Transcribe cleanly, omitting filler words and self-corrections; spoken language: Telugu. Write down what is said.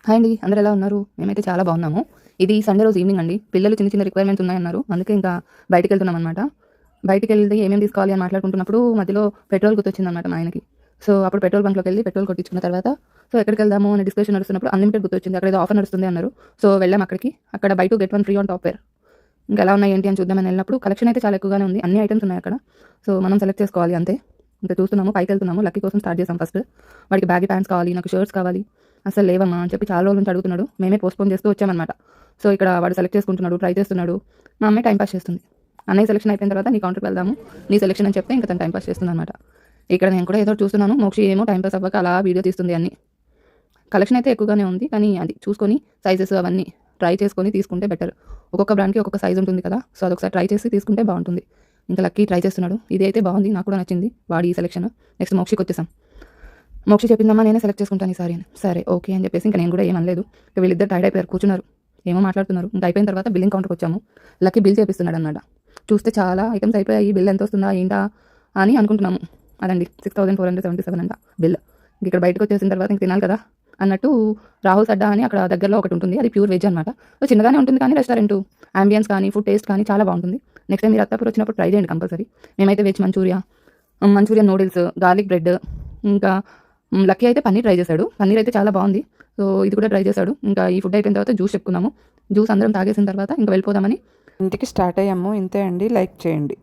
హాయ్ అండి, అందరూ ఎలా ఉన్నారు? మేమైతే చాలా బాగున్నాము. ఇది సండే రోజు ఈవినింగ్ అండి. పిల్లలు చిన్న చిన్న రిక్వైర్మెంట్స్ ఉన్నాయన్నారు. అందుకే ఇంకా బయటికెళ్తున్నామనమాట. బయటికెళ్తే ఏమేమి తీసుకోవాలి అని మాట్లాడుకుంటున్నప్పుడు మధ్యలో పెట్రోల్ గుర్తొచ్చిందనమాట మా ఆయనకి. సో, అప్పుడు పెట్రోల్ బంక్‌లోకెళ్ళి పెట్రోల్ కొట్టించుకున్న తర్వాత ఎక్కడికెళ్దాము అనే డిస్కషన్ నడుస్తున్నప్పుడు అన్‌లిమిటెడ్ గుర్తొచ్చింది. అక్కడ ఏదో ఆఫర్ నడుస్తుంది అన్నారు. సో, వెళ్ళాం అక్కడికి. అక్కడ buy 2 get 1 free on top wear. ఇంకా ఎలా ఉన్నాయి ఏంటి అని చూద్దామని వెళ్ళినప్పుడు కలెక్షన్ అయితే చాలా ఎక్కువగానే ఉంది. అన్ని ఐటెమ్స్ ఉన్నాయి అక్కడ. సో, మనం సెలెక్ట్ చేసుకోవాలి అంతే. ఇంకా చూస్తున్నాము, పైకెళ్తున్నాము. లక్కీ కోసం స్టార్ట్ చేసాం ఫస్ట్. వాడికి బ్యాగీ ప్యాంట్స్ కావాలి, నాకు షర్ట్స్ కావాలి. అసలు లేవమ్మా అని చెప్పి చాలా రోజుల నుంచి అడుగుతున్నాడు. మేమే పోస్ట్‌పోన్ చేస్తూ వచ్చామనమాట. సో, ఇక్కడ వాడు సెలెక్ట్ చేసుకుంటున్నాడు, ట్రై చేస్తున్నాడు. మా అమ్మాయి టైమ్ పాస్ చేస్తుంది. అన్నయ్య సెలెక్షన్ అయిపోయిన తర్వాత నీ కౌంటర్‌కి వెళ్దాము, నీ సెలెక్షన్ అని చెప్తే ఇంక తను టైమ్ పాస్ చేస్తుందనమాట. ఇక్కడ నేను కూడా ఏదో ఒకటి చూస్తున్నాను. మోక్షి ఏమో టైమ్ పాస్ అవ్వక అలా వీడియో తీస్తుంది అన్నీ. కలెక్షన్ అయితే ఎక్కువగానే ఉంది. కానీ అది చూసుకొని సైజెస్ అవన్నీ ట్రై చేసుకొని తీసుకుంటే బెటర్. ఒక్కొక్క బ్రాండ్‌కి ఒక్కొక్క సైజ్ ఉంటుంది కదా! సో, అదొకసారి ట్రై చేసి తీసుకుంటే బావుంటుంది. ఇంకా లక్కీ ట్రై చేస్తున్నాడు. ఇది అయితే బాగుంది. నాకు కూడా నచ్చింది వాడి ఈ సెలెక్షన్. నెక్స్ట్ మోక్షికొచ్చేసాం. మోక్షి చెప్పిందమ్మా నేనే సెలెక్ట్ చేసుకుంటాను ఈసారి అని. సరే ఓకే అని చెప్పేసి ఇంకా నేను కూడా ఏమనలేదు. ఇక వీళ్ళిద్దరు టైర్డ్ అయిపోయారు, కూర్చున్నారు. ఏమో మాట్లాడుతున్నారు. ఇంకా అయిపోయిన తర్వాత బిల్లింగ్ కౌంటర్‌కి వచ్చాము. లక్కీ బిల్ చేపిస్తున్నాడన్నమాట. చూస్తే చాలా ఐటెమ్స్ అయిపోయాయి. బిల్ ఎంత వస్తుందా ఏంటా అని అనుకుంటున్నాము. అదండి 6477 అంట బిల్. ఇక్కడ బయటకు వచ్చేసిన తర్వాత ఇంక తినాలి కదా అన్నట్టు రాహుల్స్ అడ్డా అని అక్కడ దగ్గరలో ఒకటి ఉంటుంది. అది ప్యూర్ వెజ్ అనమాట. సో, చిన్నగానే ఉంటుంది కానీ రెస్టారెంట్ అంబియన్స్ కానీ ఫుడ్ టేస్ట్ కానీ చాలా బాగుంటుంది. నెక్స్ట్ టైం మీరు అత్తాపూర్ వచ్చినప్పుడు ట్రై చేయండి కంపల్సరీ. మేమైతే veg Manchurian noodles, garlic bread, ఇంకా లక్కీ అయితే పన్నీర్ ట్రై చేశాడు. పన్నీర్ అయితే చాలా బాగుంది. సో, ఇది కూడా ట్రై చేశాడు. ఇంకా ఈ ఫుడ్ అయిపోయిన తర్వాత జ్యూస్ చెప్పుకున్నాము. జ్యూస్ అందరం తాగేసిన తర్వాత ఇంకా వెళ్ళిపోదామని ఇంటికి స్టార్ట్ అయ్యాము. ఇంతే అండి. లైక్ చేయండి.